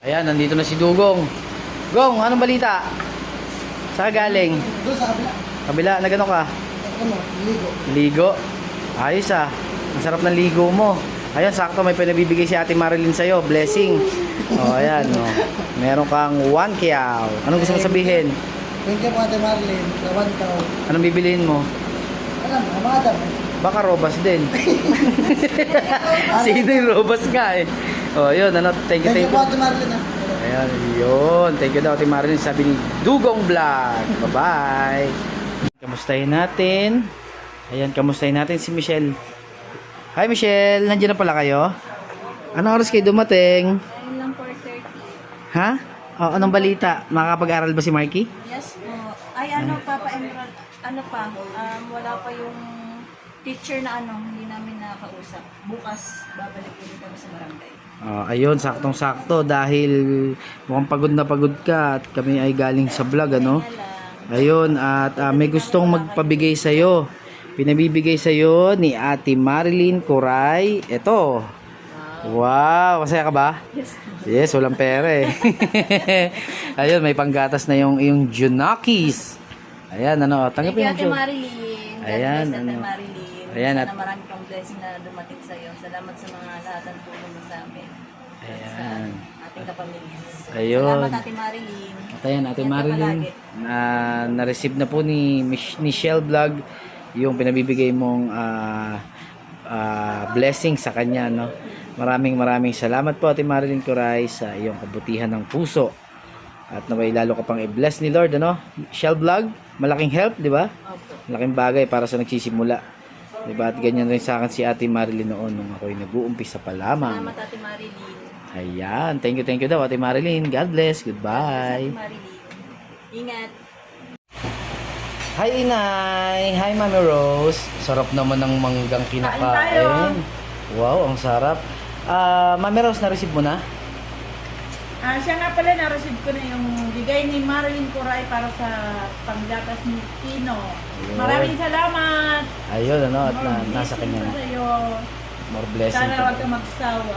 Ayan, nandito na si Dugong. Gong, anong balita? Saan ka galing? Doon sa kabila. Kabila, nagano ka? Ano, ligo. Ligo? Ayos ah. Ang sarap ng ligo mo. Ayan, sakto may pinabibigay si Ate Marilyn sa'yo. Blessing. O, ayan. O. Meron kang 1 kiyaw. Anong gusto mo sabihin? Thank you po Ate Marlene. Sa 1 taon. Anong bibiliin mo? Alam, amada mo. Baka robas din. Sino yung robas nga eh? O, yun. Ano, thank you, Thank thank you po you. Ate Marlene. Ayan, yun. Thank you daw, Ate Marilyn. Sabi ni Dugong Vlog. Bye-bye. Kamustahin natin. Ayan, kamustahin natin si Michelle. Hi, Michelle. Nandiyan na pala kayo? Anong oras kayo dumating? Ayun lang 4:30. Ha? O, anong balita? Makakapag-aral ba si Marky? Yes po. Ay ano, Papa-enroll, ano pa, wala pa yung teacher na hindi namin nakakausap. Bukas, babalik ulit kami sa barangay. Ayun, saktong-sakto dahil mukhang pagod na pagod ka at kami ay galing sa vlog, ano? Kaya lang, Ayun, at may gustong magpabigay sa'yo. Pinabibigay sa'yo ni Ate Marilyn Coray. Ito. Wow, masaya ka ba? yes. Yes, walang pera eh. Ayun, may panggatas na yung Junakis. Ayan, ano, Thank tanggapin you, mo Ate siya. Marilyn. God Ayan, bless, Ate ano. Marilyn. Ayan, Sana at- marami pang blessing na dumating sa iyo. Salamat sa mga lahat ng tulong mo sa amin. Ayan. Sa ating kapamilya. Ayun. Salamat, Ate Marilyn. At ayan, Ate Ingat ka Marilyn, palagi. na-receive na po ni Michelle Vlog yung pinabibigay mong blessing sa kanya, no? Maraming salamat po, Ate Marilyn Coray, sa iyong kabutihan ng puso. At naway lalo ka pang i-bless ni Lord, ano? Michelle Vlog, malaking help, di ba? Opo. Malaking bagay para sa nagsisimula. Di ba? At ganyan rin sa akin si Ate Marilyn noon nung ako'y nag-uumpisa pa lamang. Salamat, Ate Marilyn. Ayan, thank you daw, Ate Marilyn. God bless, Ate goodbye. Marilyn. Ingat. Hi Inay! Hi Mami Rose! Sarap naman ng manggang kinakain. Wow, ang sarap. Mami Rose, na-receive mo na? Siya nga pala, na-receive ko na yung bigay ni Marilyn Coray para sa panggatas ni Tino. Ayun. Maraming salamat. Ayun, ano, at More nasa blessing kanya pa na. sa'yo. More blessing. Sana huwag ka magsawa.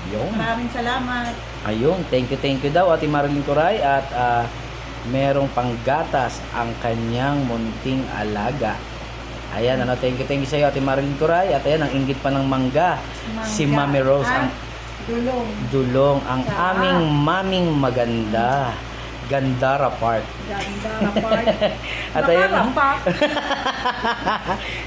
Ayun. Maraming salamat. Ayun, thank you daw, Ate Marilyn Coray. At merong panggatas ang kanyang munting alaga. Ayan, ano, thank you sa iyo, Ate Marilyn Coray. At ayan, ang inggit pa ng mangga. Si Mami Rose, ang Dulong. dulong, ang Sa- aming maming maganda. Gandara Park. Ganda na part. At ayun, Nakarapak.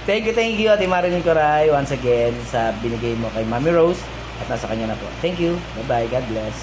thank you, Ate Marilyn Coray, once again sa binigay mo kay Mami Rose at nasa kanya na po. Thank you. Bye-bye. God bless.